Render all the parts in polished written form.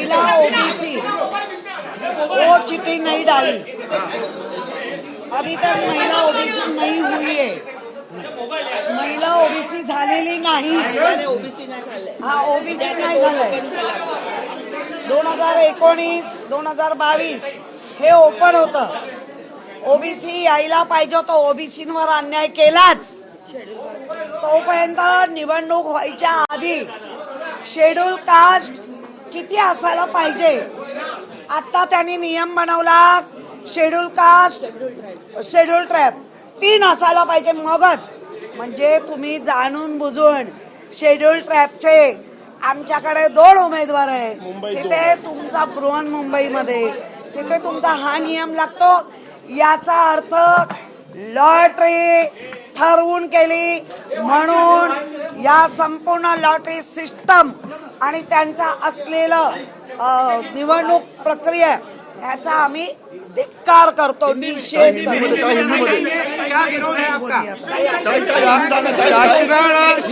महिला ओबीसी वो चिट्ठी नहीं डाली, अभी तक महिला ओबीसी नहीं हुई है, महिला ओबीसी झालेली नाही। हा ओबीसी नाही झालंय। 2019 2022 हे ओपन होतं, ओबीसी यायला पाहिजे होतं, ओबीसींवर अन्याय केलाच। तोपर्यंत निवडणूक व्हायच्या आधी शेड्यूल कास्ट किती असायला पाहिजे, आता त्यांनी नियम बनवला, शेड्यूल कास्ट शेड्यूल ट्राइब 3 असायला पाहिजे, मगच म्हणजे तुम्ही जाणून बुजून शेड्यूल ट्राइबचे आमच्याकडे 2 उमेदवार आहे, तिथे तुमचा बृहन्मुंबईमध्ये तिथे तुमचा हा नियम लागतो। याचा अर्थ लॉटरी ठरवून केली, म्हणून या संपूर्ण लॉटरी सिस्टम आणि त्यांचा असलेलं निवडणूक प्रक्रिया याचा आम्ही धिक्कार करतो, निषेध करतो।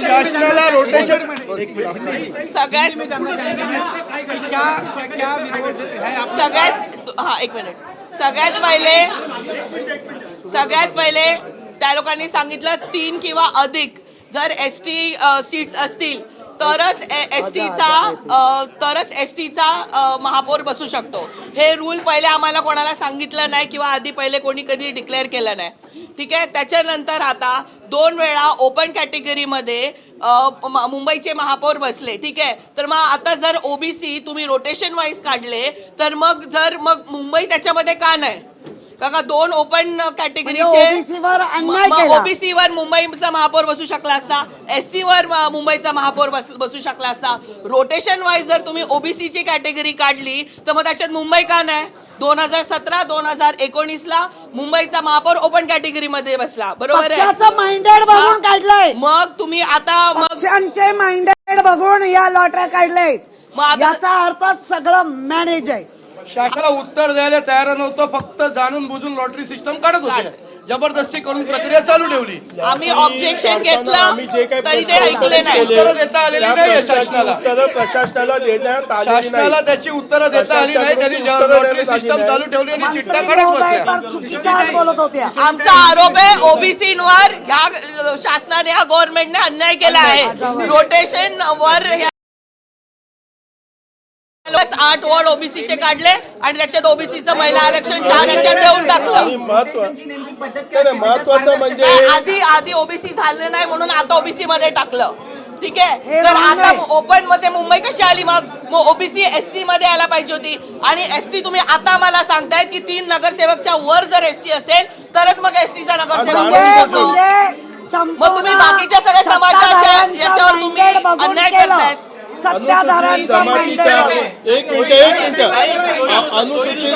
शासनाला रोटेशन सगळ्यात पहिले त्या लोकांनी सांगितलं 3 किंवा अधिक जर एसटी सीट्स असतील तरच एसटीचा महापौर बसू शकतो। हे रूल पहिले आम्हाला कोणाला सांगितलं नाही किंवा आधी पहिले कोणी कधी डिक्लेअर केलं नाही, ठीक आहे। त्याच्यानंतर आता 2 वेळा ओपन कॅटेगरीमध्ये मुंबईचे महापौर बसले, ठीक आहे। तर मग आता जर ओबीसी तुम्ही रोटेशन वाईज काढले तर मग मुंबई त्याच्यामध्ये का नाही? का 2 ओपन कॅटेगरीचे ओबीसी वर मुंबईचा महापौर बसू शकला असता, एससी वर मुंबईचा महापौर बसू शकला असता। रोटेशन वाईज जर तुम्ही ओबीसी ची कॅटेगरी काढली तर मग त्याच्यात मुंबई का नाही? 2017 2019 ला मुंबईचा महापौर ओपन कॅटेगरी मध्ये बसला, बरोबर आहे। पक्षाचं माइंडेड बघून काढलंय, मग तुम्ही आता पक्षांचे माइंडेड बघून या लॉटऱ्या काढलंय, याचा अर्थ सगळं मॅनेज आहे। शासनाला उत्तर द्यायला तयार नव्हतं, फक्त जाणून बुजून लॉटरी सिस्टम काढत होते, जबरदस्ती करून प्रक्रिया चालू ठेवली। आम्ही ऑब्जेक्शन घेतलं तरी ते ऐकले नाही, उत्तर देता आलेली नाही शासनाला, प्रशासनाला देण्यात आलेली नाही, शासनाला त्याची उत्तर देता आली नाही। त्यांनी लॉटरी सिस्टम चालू ठेवली आणि चिट्टा काढत चुकीच्या बोलत होत्या। आमचा आरोप आहे ओबीसीवर ह्या शासनाने ह्या गव्हर्नमेंटने अन्याय केला आहे। रोटेशन वर 8 वॉर्ड ओबीसीचे काढले आणि त्याच्यात ओबीसीचं महिला आरक्षण 4 याच्यात देऊन टाकलं। महत्वाचं म्हणजे आधी ओबीसी झालं नाही म्हणून आता ओबीसी मध्ये टाकलं, ठीक आहे। तर आता ओपन मध्ये मुंबई कशी आली? मग ओबीसी एससी मध्ये यायला पाहिजे होती, आणि एसटी तुम्ही आता मला सांगताय की 3 नगरसेवकच्या वर जर एसटी असेल तरच मग एसटीचा नगरसेवक बनू शकतो। मग तुम्ही बाकीच्या सगळ्या समाजाच्या याच्यावर तुम्ही अन्याय करतायत। सत्ताधाऱ्यांचा अनुसूचित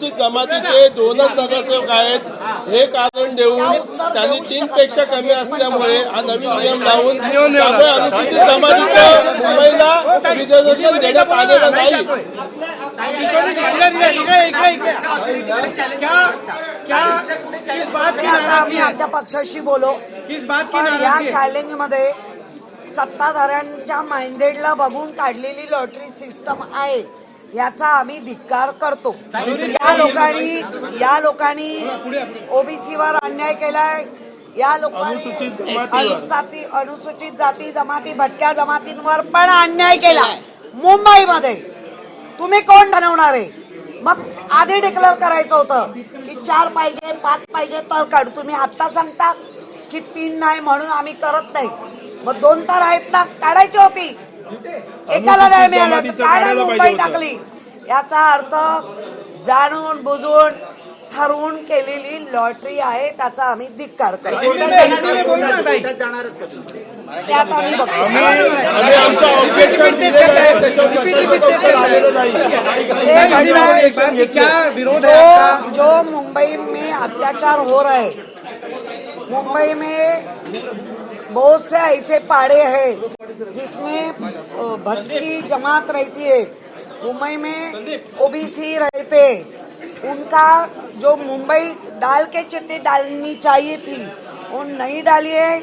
जमातीचे 2च नगरसेवक आहेत, हे कारण देऊन त्यांनी 3 पेक्षा कमी असल्यामुळे हा नवीन नियम लावून त्यामुळे अनुसूचित जमातीचं मुंबईला रिझर्वेशन देण्यात आलेलं नाही। आम्ही आमच्या पक्षाशी बोलो, पण या चॅलेंज मध्ये सत्ताधाऱ्यांच्या माइंडेडला बघून काढलेली लॉटरी सिस्टम आहे, याचा आम्ही धिक्कार करतो। या लोकांनी ओबीसीवर अन्याय केलाय, या लोकांनी अनुसूचित जाती जमाती भटक्या जमातींवर पण अन्याय केला। मुंबईमध्ये तुम्ही कोण ठरवणार आहे? मग आधी डिक्लेअर करायचं होतं की 4 पाहिजे 5 पाहिजे तर काढू, तुम्ही आता सांगता की 3 नाही म्हणून आम्ही करत नाही। मग 2 तर आहेत ना, काढायची होती, एकाला नाही मिळालं तर काय मुंबई टाकली? याचा अर्थ जाणून बुजून ठरवून केलेली लॉटरी आहे, त्याचा आम्ही धिक्कार करतो। त्यात आम्ही जो मुंबई में अत्याचार हो रहा है, मुंबई में बहुत से ऐसे पाड़े हैं जिसमें भटकी जमात रहती है, मुंबई में ओबीसी रहते, उनका जो मुंबई डाल के चिट्ठी डालनी चाहिए थी वो नहीं डाली है।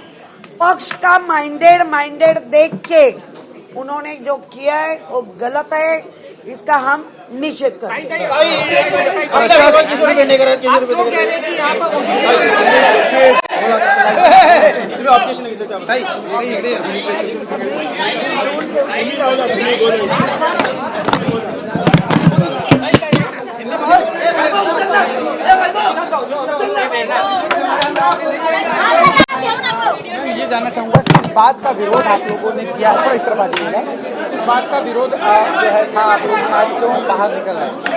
पक्ष का माइंडेड देख के उन्होंने जो किया है वो गलत है, इसका हम निषेध करते हैं। ये जानना चाहूंगा कि इस बात का विरोध आप लोगों ने किया, थोड़ा इस तरफ आ जाइएगा, इस बात का विरोध जो है था आप लोगों ने आज क्यों बाहर निकल रहे हैं?